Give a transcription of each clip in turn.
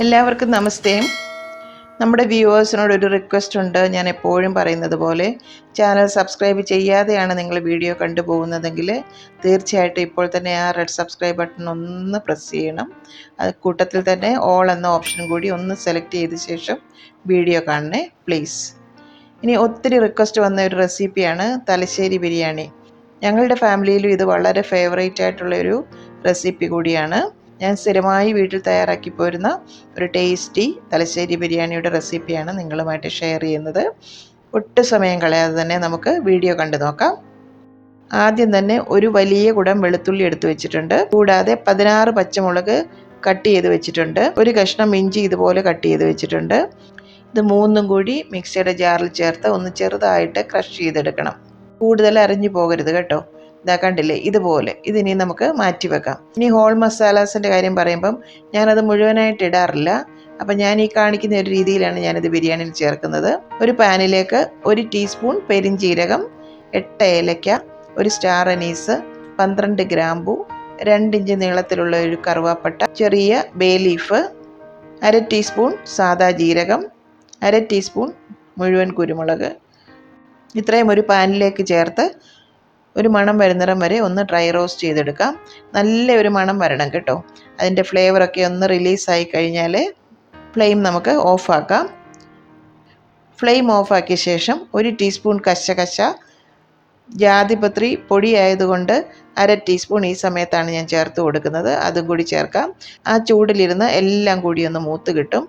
എല്ലാവർക്കും നമസ്തേ. നമ്മുടെ വ്യൂവേഴ്സിനോട് ഒരു റിക്വസ്റ്റ് ഉണ്ട്. ഞാൻ എപ്പോഴും പറയുന്നത് പോലെ ചാനൽ സബ്സ്ക്രൈബ് ചെയ്യാതെയാണ് നിങ്ങൾ വീഡിയോ കണ്ടുപോകുന്നതെങ്കിൽ തീർച്ചയായിട്ടും ഇപ്പോൾ തന്നെ ആ റെഡ് സബ്സ്ക്രൈബ് ബട്ടൺ ഒന്ന് പ്രസ് ചെയ്യണം. അത് കൂട്ടത്തിൽ തന്നെ ഓൾ എന്ന ഓപ്ഷൻ കൂടി ഒന്ന് സെലക്ട് ചെയ്ത ശേഷം വീഡിയോ കാണണേ പ്ലീസ്. ഇനി ഒത്തിരി റിക്വസ്റ്റ് വന്ന ഒരു റെസിപ്പിയാണ് തലശ്ശേരി ബിരിയാണി. ഞങ്ങളുടെ ഫാമിലിയിലും ഇത് വളരെ ഫേവറേറ്റ് ആയിട്ടുള്ളൊരു റെസിപ്പി കൂടിയാണ്. ഞാൻ സ്ഥിരമായി വീട്ടിൽ തയ്യാറാക്കി പോരുന്ന ഒരു ടേസ്റ്റി തലശ്ശേരി ബിരിയാണിയുടെ റെസിപ്പിയാണ് നിങ്ങളുമായിട്ട് ഷെയർ ചെയ്യുന്നത്. ഒട്ടും സമയം കളയാതെ തന്നെ നമുക്ക് വീഡിയോ കണ്ടു നോക്കാം. ആദ്യം തന്നെ ഒരു വലിയ കുടം വെളുത്തുള്ളി എടുത്തു വെച്ചിട്ടുണ്ട്. കൂടാതെ 16 പച്ചമുളക് കട്ട് ചെയ്ത് വെച്ചിട്ടുണ്ട്. ഒരു കഷ്ണം ഇഞ്ചി ഇതുപോലെ കട്ട് ചെയ്ത് വെച്ചിട്ടുണ്ട്. ഇത് മൂന്നും കൂടി മിക്സിയുടെ ജാറിൽ ചേർത്ത് ഒന്ന് ചെറുതായിട്ട് ക്രഷ് ചെയ്തെടുക്കണം. കൂടുതൽ അരിഞ്ഞു പോകരുത് കേട്ടോ. ഇതാ കണ്ടില്ലേ, ഇതുപോലെ. ഇതിനി നമുക്ക് മാറ്റി വെക്കാം. ഇനി ഹോൾ മസാലാസിൻ്റെ കാര്യം പറയുമ്പം ഞാനത് മുഴുവനായിട്ട് ഇടാറില്ല. അപ്പം ഞാൻ ഈ കാണിക്കുന്ന ഒരു രീതിയിലാണ് ഞാനിത് ബിരിയാണിയിൽ ചേർക്കുന്നത്. ഒരു പാനിലേക്ക് 1 ടീസ്പൂൺ പെരിഞ്ജീരകം, 8 ഏലക്ക, 1 സ്റ്റാർ അനീസ്, 12 ഗ്രാമ്പു, 2 ഇഞ്ച് നീളത്തിലുള്ള ഒരു കറുവാപ്പട്ട, ചെറിയ ബേ ലീഫ്, 1/2 ടീസ്പൂൺ സാദാ ജീരകം, 1/2 ടീസ്പൂൺ മുഴുവൻ കുരുമുളക്, ഇത്രയും ഒരു പാനിലേക്ക് ചേർത്ത് ഒരു മണം വരുന്നിടം വരെ ഒന്ന് ഡ്രൈ റോസ്റ്റ് ചെയ്തെടുക്കാം. നല്ല ഒരു മണം വരണം കേട്ടോ. അതിൻ്റെ ഫ്ലേവറൊക്കെ ഒന്ന് റിലീസായി കഴിഞ്ഞാൽ ഫ്ലെയിം നമുക്ക് ഓഫാക്കാം. ഫ്ലെയിം ഓഫാക്കിയ ശേഷം 1 ടീസ്പൂൺ കശകശ, ജാതിപത്രി പൊടി ആയതുകൊണ്ട് 1/2 ടീസ്പൂൺ ഈ സമയത്താണ് ഞാൻ ചേർത്ത് കൊടുക്കുന്നത്. അതും കൂടി ചേർക്കാം. ആ ചൂടിലിരുന്ന് എല്ലാം കൂടി ഒന്ന് മൂത്ത് കിട്ടും.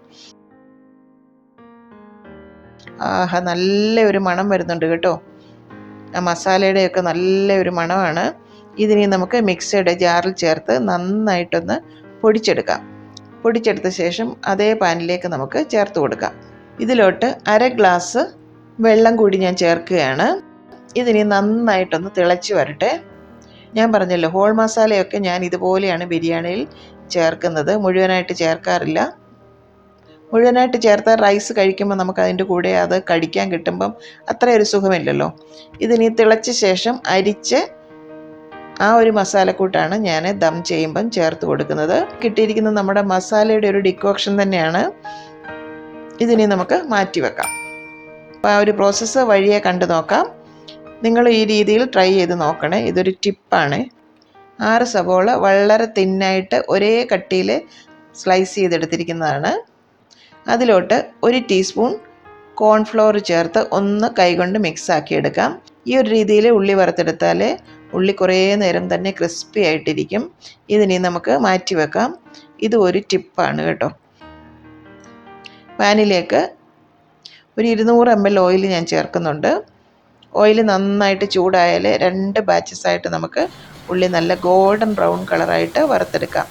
ആഹാ, നല്ല ഒരു മണം വരുന്നുണ്ട് കേട്ടോ. ആ മസാലയുടെയൊക്കെ നല്ല ഒരു മണമാണ്. ഇതിനി നമുക്ക് മിക്സിയുടെ ജാറിൽ ചേർത്ത് നന്നായിട്ടൊന്ന് പൊടിച്ചെടുക്കാം. പൊടിച്ചെടുത്ത ശേഷം അതേ പാനിലേക്ക് നമുക്ക് ചേർത്ത് കൊടുക്കാം. ഇതിലോട്ട് 1/2 ഗ്ലാസ് വെള്ളം കൂടി ഞാൻ ചേർക്കുകയാണ്. ഇതിനി നന്നായിട്ടൊന്ന് തിളച്ച് വരട്ടെ. ഞാൻ പറഞ്ഞല്ലോ, ഹോൾ മസാലയൊക്കെ ഞാൻ ഇതുപോലെയാണ് ബിരിയാണിയിൽ ചേർക്കുന്നത്, മുഴുവനായിട്ട് ചേർക്കാറില്ല. മുഴുവനായിട്ട് ചേർത്ത റൈസ് കഴിക്കുമ്പോൾ നമുക്ക് അതിൻ്റെ കൂടെ അത് കടിക്കാൻ കിട്ടുമ്പം അത്രയൊരു സുഖമില്ലല്ലോ. ഇതിനി തിളച്ച ശേഷം അരിച്ച് ആ ഒരു മസാലക്കൂട്ടാണ് ഞാൻ ദം ചെയ്യുമ്പം ചേർത്ത് കൊടുക്കുന്നത്. കിട്ടിയിരിക്കുന്നത് നമ്മുടെ മസാലയുടെ ഒരു ഡിക്കോക്ഷൻ തന്നെയാണ്. ഇതിനി നമുക്ക് മാറ്റി വെക്കാം. അപ്പോൾ ആ ഒരു പ്രോസസ്സ് വഴിയെ കണ്ടു നോക്കാം. നിങ്ങൾ ഈ രീതിയിൽ ട്രൈ ചെയ്ത് നോക്കണേ. ഇതൊരു ടിപ്പാണ്. 6 സവോള വളരെ തിന്നായിട്ട് ഒരേ കട്ടിയിൽ സ്ലൈസ് ചെയ്തെടുത്തിരിക്കുന്നതാണ്. അതിലോട്ട് 1 ടീസ്പൂൺ കോൺഫ്ലോർ ചേർത്ത് ഒന്ന് കൈകൊണ്ട് മിക്സ് ആക്കി എടുക്കാം. ഈ ഒരു രീതിയിൽ ഉള്ളി വറുത്തെടുത്താൽ ഉള്ളി കുറേ നേരം തന്നെ ക്രിസ്പി ആയിട്ടിരിക്കും. ഇതിനി നമുക്ക് മാറ്റി വെക്കാം. ഇത് ഒരു ടിപ്പാണ് കേട്ടോ. പാനിലേക്ക് ഒരു 200 ml ഓയിൽ ഞാൻ ചേർക്കുന്നുണ്ട്. ഓയിൽ നന്നായിട്ട് ചൂടായാൽ 2 ബാച്ചസ് ആയിട്ട് നമുക്ക് ഉള്ളി നല്ല ഗോൾഡൻ ബ്രൗൺ കളറായിട്ട് വറുത്തെടുക്കാം.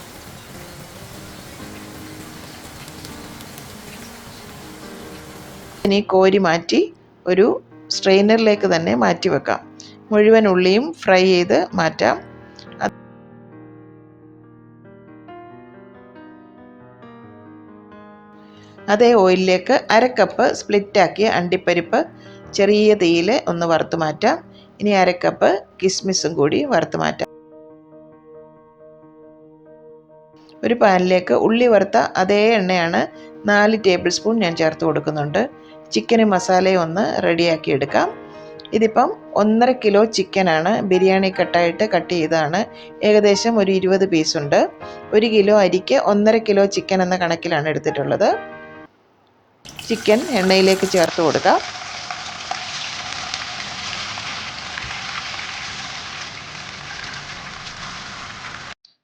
ഇനി കോരി മാറ്റി ഒരു സ്ട്രെയിനറിലേക്ക് തന്നെ മാറ്റി വെക്കാം. മുഴുവൻ ഉള്ളിയും ഫ്രൈ ചെയ്ത് മാറ്റാം. അതേ ഓയിലിലേക്ക് 1/2 കപ്പ് സ്പ്ലിറ്റാക്കിയ അണ്ടിപ്പരിപ്പ് ചെറിയ തീയിൽ ഒന്ന് വറുത്ത് മാറ്റാം. ഇനി 1/2 കപ്പ് കിസ്മിസും കൂടി വറുത്ത് മാറ്റാം. ഒരു പാനിലേക്ക് ഉള്ളി വറുത്ത അതേ എണ്ണയാണ് 4 ടേബിൾ സ്പൂൺ ഞാൻ ചേർത്ത് കൊടുക്കുന്നുണ്ട്. ചിക്കനും മസാലയും ഒന്ന് റെഡിയാക്കി എടുക്കാം. ഇതിപ്പം 1.5 കിലോ ചിക്കനാണ്. ബിരിയാണി കട്ട് ചെയ്തതാണ്. ഏകദേശം ഒരു 20 പീസുണ്ട്. 1 കിലോ അരിക്ക് 1.5 കിലോ ചിക്കൻ എന്ന കണക്കിലാണ് എടുത്തിട്ടുള്ളത്. ചിക്കൻ എണ്ണയിലേക്ക് ചേർത്ത് കൊടുക്കാം.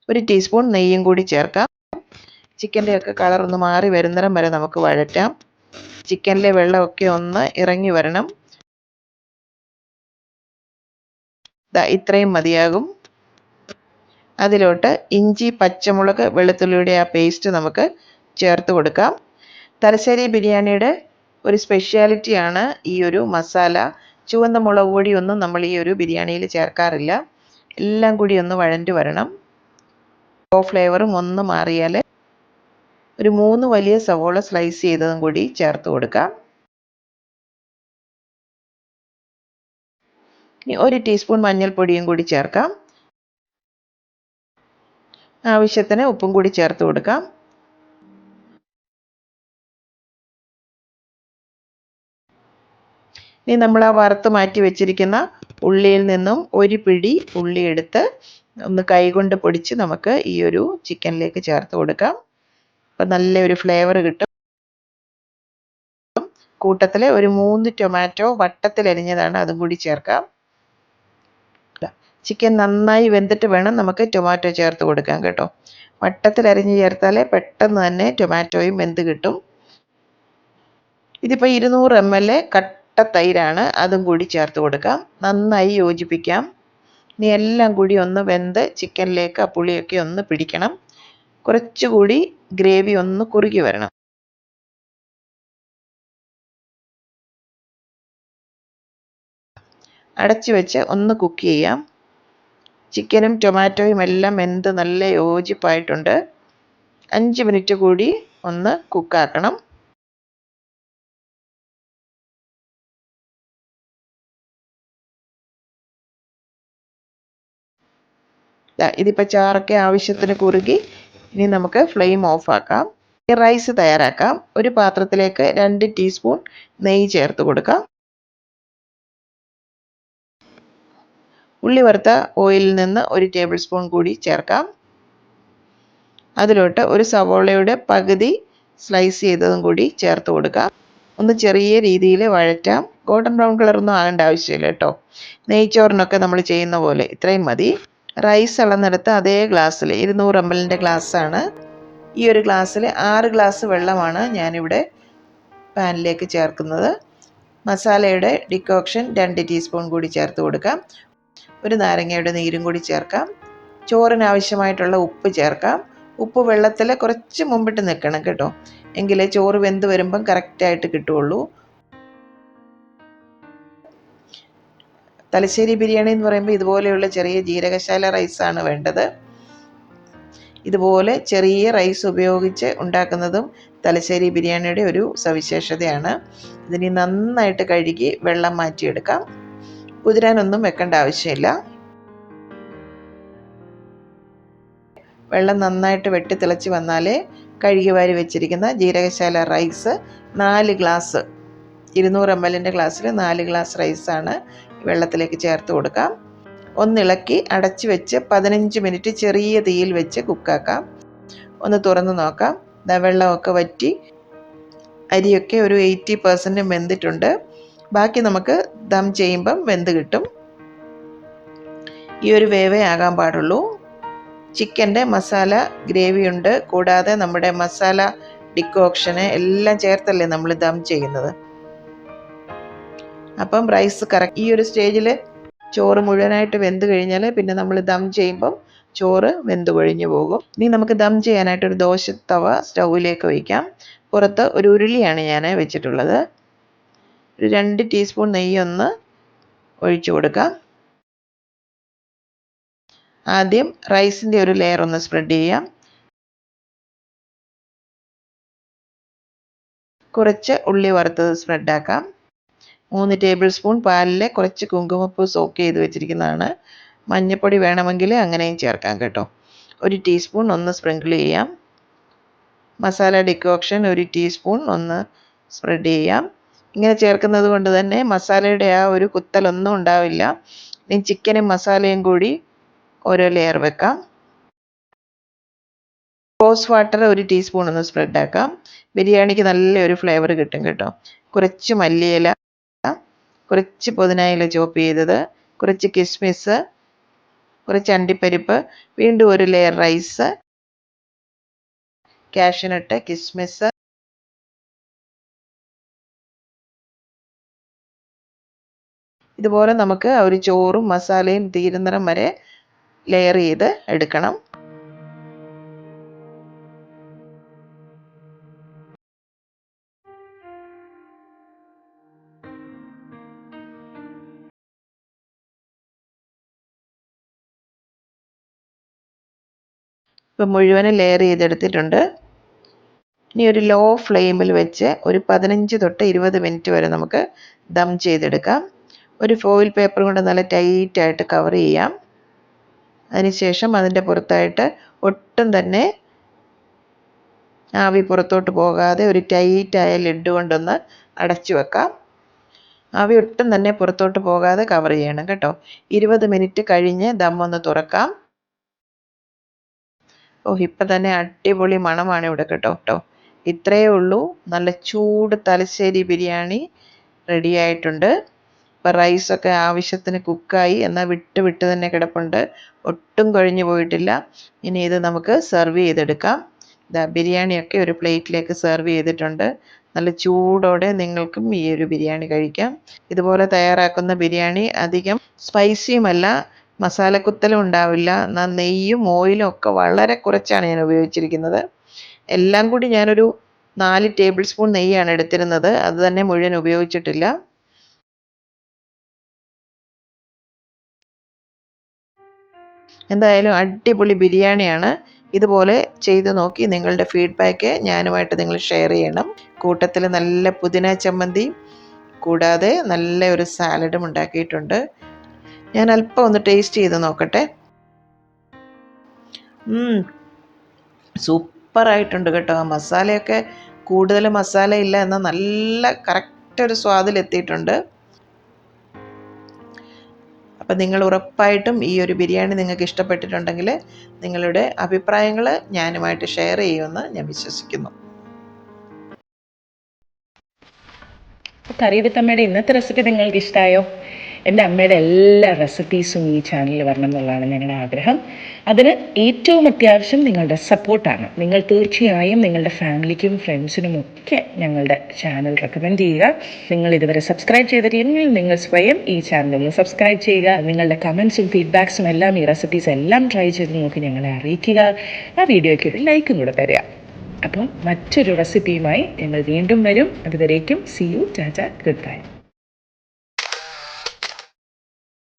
ഒരു ടീസ്പൂൺ നെയ്യും കൂടി ചേർക്കാം. ചിക്കൻ്റെയൊക്കെ കളർ ഒന്ന് മാറി വരുന്നിടം വരെ നമുക്ക് വഴറ്റാം. ചിക്കനിലെ വെള്ളമൊക്കെ ഒന്ന് ഇറങ്ങി വരണം. ഇത്രയും മതിയാകും. അതിലോട്ട് ഇഞ്ചി, പച്ചമുളക്, വെളുത്തുള്ളിയുടെ ആ പേസ്റ്റ് നമുക്ക് ചേർത്ത് കൊടുക്കാം. തലശ്ശേരി ബിരിയാണിയുടെ ഒരു സ്പെഷ്യാലിറ്റിയാണ് ഈ ഒരു മസാല. ചുവന്ന മുളക് പൊടിയൊന്നും നമ്മൾ ഈ ഒരു ബിരിയാണിയിൽ ചേർക്കാറില്ല. എല്ലാം കൂടി ഒന്ന് വഴണ്ട് വരണം. ഫ്ലേവറും ഒന്ന് മാറിയാൽ ഒരു 3 വലിയ സവോള സ്ലൈസ് ചെയ്തതും കൂടി ചേർത്ത് കൊടുക്കാം. ഇനി 1 ടീസ്പൂൺ മഞ്ഞൾപ്പൊടിയും കൂടി ചേർക്കാം. ആവശ്യത്തിന് ഉപ്പും കൂടി ചേർത്ത് കൊടുക്കാം. ഇനി നമ്മൾ ആ വറുത്ത് മാറ്റി വെച്ചിരിക്കുന്ന ഉള്ളിയിൽ നിന്നും ഒരു പിടി ഉള്ളി എടുത്ത് ഒന്ന് കൈകൊണ്ട് പൊടിച്ച് നമുക്ക് ഈ ഒരു ചിക്കനിലേക്ക് ചേർത്ത് കൊടുക്കാം. അപ്പം നല്ലൊരു ഫ്ലേവർ കിട്ടും. കൂട്ടത്തിൽ ഒരു 3 ടൊമാറ്റോ വട്ടത്തിൽ അരിഞ്ഞതാണ്, അതും കൂടി ചേർക്കാം. ചിക്കൻ നന്നായി വെന്തിട്ട് വേണം നമുക്ക് ടൊമാറ്റോ ചേർത്ത് കൊടുക്കാൻ കേട്ടോ. വട്ടത്തിൽ അരിഞ്ഞ് ചേർത്താലേ പെട്ടെന്ന് തന്നെ ടൊമാറ്റോയും വെന്ത് കിട്ടും. ഇതിപ്പോൾ 200 ml കട്ട തൈരാണ്, അതും കൂടി ചേർത്ത് കൊടുക്കാം. നന്നായി യോജിപ്പിക്കാം. ഇനി എല്ലാം കൂടി ഒന്ന് വെന്ത് ചിക്കനിലേക്ക് ആ പുളിയൊക്കെ ഒന്ന് പിടിക്കണം. കുറച്ചുകൂടി ഗ്രേവി ഒന്ന് കുറുകി വരണം. അടച്ചു വെച്ച് ഒന്ന് കുക്ക് ചെയ്യാം. ചിക്കനും ടൊമാറ്റോയും എല്ലാം വെന്ത് നല്ല യോജിപ്പായിട്ടുണ്ട്. 5 മിനിറ്റ് കൂടി ഒന്ന് കുക്കാക്കണം. ഇതിപ്പോൾ ചാറൊക്കെ ആവശ്യത്തിന് കുറുകി. ഇനി നമുക്ക് ഫ്ലെയിം ഓഫ് ആക്കാം. റൈസ് തയ്യാറാക്കാം. ഒരു പാത്രത്തിലേക്ക് 2 ടീസ്പൂൺ നെയ്യ് ചേർത്ത് കൊടുക്കാം. ഉള്ളി വറുത്ത ഓയിലിൽ നിന്ന് 1 ടേബിൾ സ്പൂൺ കൂടി ചേർക്കാം. അതിലോട്ട് ഒരു സവോളയുടെ പകുതി സ്ലൈസ് ചെയ്തതും കൂടി ചേർത്ത് കൊടുക്കാം. ഒന്ന് ചെറിയ രീതിയിൽ വഴറ്റാം. ഗോൾഡൻ ബ്രൗൺ കളറൊന്നും ആകേണ്ട ആവശ്യമില്ല കേട്ടോ. നെയ്ച്ചോറിനൊക്കെ നമ്മൾ ചെയ്യുന്ന പോലെ ഇത്രയും മതി. റൈസ് അളന്നെടുത്ത് അതേ ഗ്ലാസ്സിൽ 200 ml ഗ്ലാസ്സാണ്. ഈ ഒരു ഗ്ലാസ്സിൽ 6 ഗ്ലാസ് വെള്ളമാണ് ഞാനിവിടെ പാനിലേക്ക് ചേർക്കുന്നത്. മസാലയുടെ ഡിക്കോക്ഷൻ 2 ടീസ്പൂൺ കൂടി ചേർത്ത് കൊടുക്കാം. ഒരു നാരങ്ങയുടെ നീരും കൂടി ചേർക്കാം. ചോറിന് ആവശ്യമായിട്ടുള്ള ഉപ്പ് ചേർക്കാം. ഉപ്പ് വെള്ളത്തിൽ കുറച്ച് മുമ്പിട്ട് നിൽക്കണം കേട്ടോ, എങ്കിലേ ചോറ് വെന്ത് വരുമ്പം കറക്റ്റായിട്ട് കിട്ടുകയുള്ളൂ. തലശ്ശേരി ബിരിയാണി എന്ന് പറയുമ്പോൾ ഇതുപോലെയുള്ള ചെറിയ ജീരകശാല റൈസാണ് വേണ്ടത്. ഇതുപോലെ ചെറിയ റൈസ് ഉപയോഗിച്ച് ഉണ്ടാക്കുന്നതും തലശ്ശേരി ബിരിയാണിയുടെ ഒരു സവിശേഷതയാണ്. ഇതിനി നന്നായിട്ട് കഴുകി വെള്ളം മാറ്റിയെടുക്കാം. കുതിരാനൊന്നും വെക്കേണ്ട ആവശ്യമില്ല. വെള്ളം നന്നായിട്ട് വെട്ടി തിളച്ച് വന്നാലേ കഴുകി വാരി വെച്ചിരിക്കുന്ന ജീരകശാല റൈസ് 4 ഗ്ലാസ് 200 ml ഗ്ലാസ്സിൽ 4 ഗ്ലാസ് റൈസാണ് വെള്ളത്തിലേക്ക് ചേർത്ത് കൊടുക്കാം. ഒന്നിളക്കി അടച്ചു വെച്ച് 15 മിനിറ്റ് ചെറിയ തീയിൽ വെച്ച് കുക്കാക്കാം. ഒന്ന് തുറന്ന് നോക്കാം. വെള്ളമൊക്കെ വറ്റി അരിയൊക്കെ ഒരു 80% വെന്തിട്ടുണ്ട്. ബാക്കി നമുക്ക് ദം ചെയ്യുമ്പം വെന്ത് കിട്ടും. ഈ ഒരു വേവേ ആകാൻ പാടുള്ളൂ. ചിക്കൻ്റെ മസാല ഗ്രേവി ഉണ്ട്, കൂടാതെ നമ്മുടെ മസാല ഡിക്കോക്ഷന് എല്ലാം ചേർത്തല്ലേ നമ്മൾ ദം ചെയ്യുന്നത്. അപ്പം റൈസ് കറക്റ്റ് ഈ ഒരു സ്റ്റേജിൽ ചോറ് മുഴുവനായിട്ട് വെന്ത് കഴിഞ്ഞാൽ പിന്നെ നമ്മൾ ദം ചെയ്യുമ്പം ചോറ് വെന്ത് കൊഴിഞ്ഞു പോകും. ഇനി നമുക്ക് ദം ചെയ്യാനായിട്ടൊരു ദോശത്തവ സ്റ്റൗവിലേക്ക് വയ്ക്കാം. പുറത്ത് ഒരു ഉരുളിയാണ് ഞാൻ വെച്ചിട്ടുള്ളത്. ഒരു 2 ടീസ്പൂൺ നെയ്യൊന്ന് ഒഴിച്ചു കൊടുക്കാം. ആദ്യം റൈസിൻ്റെ ഒരു ലെയർ ഒന്ന് സ്പ്രെഡ് ചെയ്യാം. കുറച്ച് ഉള്ളി വറുത്തത് സ്പ്രെഡാക്കാം. 3 ടേബിൾ സ്പൂൺ പാലിൽ കുറച്ച് കുങ്കുമപ്പൂ സോക്ക് ചെയ്ത് വെച്ചിരിക്കുന്നതാണ്. മഞ്ഞൾപ്പൊടി വേണമെങ്കിൽ അങ്ങനെയും ചേർക്കാം കേട്ടോ. 1 ടീസ്പൂൺ ഒന്ന് സ്പ്രിങ്കിൾ ചെയ്യാം. മസാല ഡിക്കോക്ഷൻ 1 ടീസ്പൂൺ ഒന്ന് സ്പ്രെഡ് ചെയ്യാം. ഇങ്ങനെ ചേർക്കുന്നത് കൊണ്ട് തന്നെ മസാലയുടെ ആ ഒരു കുത്തലൊന്നും ഉണ്ടാവില്ല. ഇനി ചിക്കനും മസാലയും കൂടി ഓരോ ലെയർ വെക്കാം. റോസ് വാട്ടർ 1 ടീസ്പൂൺ ഒന്ന് സ്പ്രെഡാക്കാം. ബിരിയാണിക്ക് നല്ലൊരു ഫ്ലേവർ കിട്ടും കേട്ടോ. കുറച്ച് മല്ലിയില, കുറച്ച് പുതിനയില ചോപ്പ് ചെയ്തത്, കുറച്ച് കിസ്മിസ്, കുറച്ച് അണ്ടിപ്പരിപ്പ്, വീണ്ടും ഒരു ലെയർ റൈസ്, കാഷ്യൂനട്ട്, കിസ്മിസ്, ഇതുപോലെ നമുക്ക് ഒരു ചോറും മസാലയും തീരുന്നിടം വരെ ലെയർ ചെയ്ത് എടുക്കണം. ഇപ്പം മുഴുവനും ലെയർ ചെയ്തെടുത്തിട്ടുണ്ട്. ഇനി ഒരു ലോ ഫ്ലെയിമിൽ വെച്ച് ഒരു 15 തൊട്ട് 20 മിനിറ്റ് വരെ നമുക്ക് ദം ചെയ്തെടുക്കാം. ഒരു ഫോയിൽ പേപ്പർ കൊണ്ട് നല്ല ടൈറ്റായിട്ട് കവർ ചെയ്യാം. അതിനുശേഷം അതിൻ്റെ പുറത്തായിട്ട് ഒട്ടും തന്നെ ആവി പുറത്തോട്ട് പോകാതെ ഒരു ടൈറ്റായ ലിഡ് കൊണ്ടൊന്ന് അടച്ചു വെക്കാം. ആവി ഒട്ടും തന്നെ പുറത്തോട്ട് പോകാതെ കവർ ചെയ്യണം കേട്ടോ. 20 മിനിറ്റ് കഴിഞ്ഞ് ദമ്മൊന്ന് തുറക്കാം. ഇപ്പം തന്നെ അടിപൊളി മണമാണ് ഇവിടെ കേട്ടോ. ഇത്രയേ ഉള്ളൂ. നല്ല ചൂട് തലശ്ശേരി ബിരിയാണി റെഡി ആയിട്ടുണ്ട്. ഇപ്പം റൈസൊക്കെ ആവശ്യത്തിന് കുക്കായി, എന്നാൽ വിട്ട് തന്നെ കിടപ്പുണ്ട്, ഒട്ടും കഴിഞ്ഞു പോയിട്ടില്ല. ഇനി ഇത് നമുക്ക് സെർവ് ചെയ്തെടുക്കാം. ബിരിയാണിയൊക്കെ ഒരു പ്ലേറ്റിലേക്ക് സെർവ് ചെയ്തിട്ടുണ്ട്. നല്ല ചൂടോടെ നിങ്ങൾക്കും ഈ ഒരു ബിരിയാണി കഴിക്കാം. ഇതുപോലെ തയ്യാറാക്കുന്ന ബിരിയാണി അധികം സ്പൈസിയുമല്ല, മസാലക്കുത്തലും ഉണ്ടാവില്ല. എന്നാൽ നെയ്യും ഓയിലും ഒക്കെ വളരെ കുറച്ചാണ് ഞാൻ ഉപയോഗിച്ചിരിക്കുന്നത്. എല്ലാം കൂടി ഞാനൊരു 4 ടേബിൾ സ്പൂൺ നെയ്യാണ് എടുത്തിരുന്നത്. അത് തന്നെ മുഴുവൻ ഉപയോഗിച്ചിട്ടില്ല. എന്തായാലും അടിപൊളി ബിരിയാണിയാണ്. ഇതുപോലെ ചെയ്ത് നോക്കി നിങ്ങളുടെ ഫീഡ്ബാക്ക് ഞാനുമായിട്ട് നിങ്ങൾ ഷെയർ ചെയ്യണം. കൂട്ടത്തിൽ നല്ല പുതിന ചമ്മന്തി കൂടാതെ നല്ല ഒരു സാലഡും ഉണ്ടാക്കിയിട്ടുണ്ട്. ഞാൻ അല്പം ഒന്ന് ടേസ്റ്റ് ചെയ്ത് നോക്കട്ടെ. സൂപ്പറായിട്ടുണ്ട് കേട്ടോ. മസാലയൊക്കെ കൂടുതൽ മസാല ഇല്ല, എന്നാൽ നല്ല കറക്റ്റ് ഒരു സ്വാദിലെത്തിയിട്ടുണ്ട്. അപ്പം നിങ്ങൾ ഉറപ്പായിട്ടും ഈ ഒരു ബിരിയാണി നിങ്ങൾക്ക് ഇഷ്ടപ്പെട്ടിട്ടുണ്ടെങ്കിൽ നിങ്ങളുടെ അഭിപ്രായങ്ങൾ ഞാനുമായിട്ട് ഷെയർ ചെയ്യുമെന്ന് ഞാൻ വിശ്വസിക്കുന്നു. കറിവിത്തമ്മയുടെ ഇന്നത്തെ റെസിപ്പി നിങ്ങൾക്ക് ഇഷ്ടമായോ? എൻ്റെ അമ്മയുടെ എല്ലാ റെസിപ്പീസും ഈ ചാനലിൽ വരണം എന്നുള്ളതാണ് ഞങ്ങളുടെ ആഗ്രഹം. അതിന് ഏറ്റവും അത്യാവശ്യം നിങ്ങളുടെ സപ്പോർട്ടാണ്. നിങ്ങൾ തീർച്ചയായും നിങ്ങളുടെ ഫാമിലിക്കും ഫ്രണ്ട്സിനും ഒക്കെ ഞങ്ങളുടെ ചാനൽ റെക്കമെൻഡ് ചെയ്യുക. നിങ്ങൾ ഇതുവരെ സബ്സ്ക്രൈബ് ചെയ്തിട്ടില്ലെങ്കിൽ നിങ്ങൾ സ്വയം ഈ ചാനലിൽ സബ്സ്ക്രൈബ് ചെയ്യുക. നിങ്ങളുടെ കമൻസും ഫീഡ്ബാക്സും എല്ലാം ഈ റെസിപ്പീസ് എല്ലാം ട്രൈ ചെയ്ത് നോക്കി ഞങ്ങളെ അറിയിക്കുക. ആ വീഡിയോയ്ക്ക് ഒരു ലൈക്കും കൂടെ തരിക. അപ്പം മറ്റൊരു റെസിപ്പിയുമായി ഞങ്ങൾ വീണ്ടും വരും. അതുവരേക്കും see you, tata, good by.